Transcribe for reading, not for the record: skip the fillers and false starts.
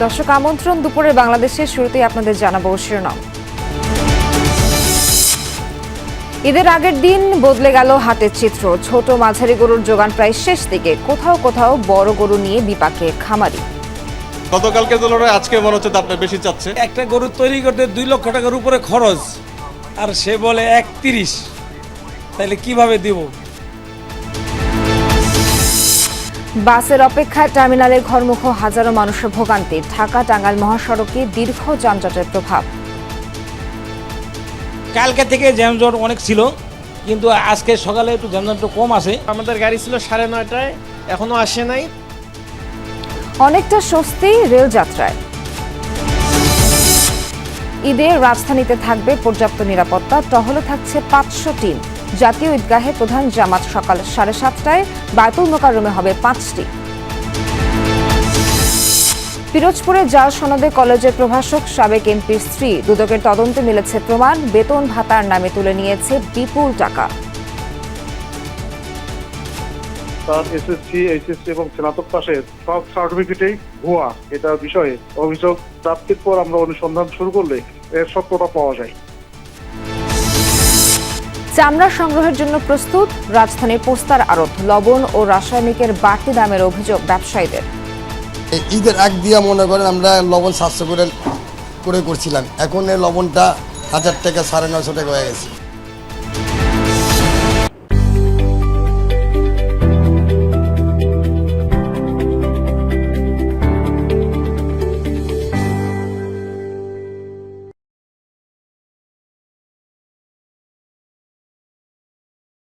দর্শক আমন্ত্রণ দুপুরে বাংলাদেশের শুরুতেই আপনাদের জানাবো শিরোনাম। ঈদের আগের দিন বদলে গেল হাটের চিত্র। ছোট মাঝারি গরুর যোগান প্রায় শেষ দিকে, কোথাও কোথাও বড় গরু নিয়ে বিপাকে খামারি। গতকালকে তুলনায় আজকে মনে হচ্ছে দামটা বেশি চাচ্ছে। একটা গরু তৈরি করতে 2 লক্ষ টাকার উপরে খরচ, আর সে বলে 31, তাহলে কিভাবে দিব? বাসের অপেক্ষায় টার্মিনালে ঘরমুখ হাজারো মানুষের ভোগান্তি। ঢাকা টাঙ্গাইল মহাসড়কে দীর্ঘ যানজটের প্রভাব। কালকে থেকে জ্যামজট অনেক ছিল, কিন্তু আজকে সকালে একটু জ্যামজট কম আছে। আমাদের গাড়ি ছিল 9:30, এখনো আসে নাই। অনেকটা স্বস্তি রেল যাত্রায়। ঈদে রাজধানীতে থাকবে পর্যাপ্ত নিরাপত্তা, টহলে থাকছে 500 টিম। জাতীয় ঈদগাহে প্রধান জামাত সকাল 7:30টায়, বায়তুল মোকাররমে হবে 5টি। পিরোজপুরে জাল সনদে কলেজের প্রভাষক সাবেক এমপির স্ত্রী, দুদকের তদন্তে মিলেছে প্রমাণ। বেতন ভাতার নামে তুলে নিয়েছে বিপুল টাকা। তার এসএসসি, এইচএসসি এবং স্নাতক পাশের সব সার্টিফিকেটেই ভুয়া। এটা বিষয়ে অভিযোগ প্রাপ্তির পর আমরা অনুসন্ধান শুরু করলে এর সত্যতা পাওয়া যায়। চামড়া সংগ্রহের জন্য প্রস্তুত রাজধানীর পোস্তার আড়ত। লবণ ও রাসায়নিকের বাড়তি দামের অভিযোগ ব্যবসায়ীদের। ঈদের আগ দিয়া মনে করেন আমরা লবণ 700 করে করছিলাম, এখন এই লবণটা 1000 টাকা 950 টাকা হয়ে গেছে।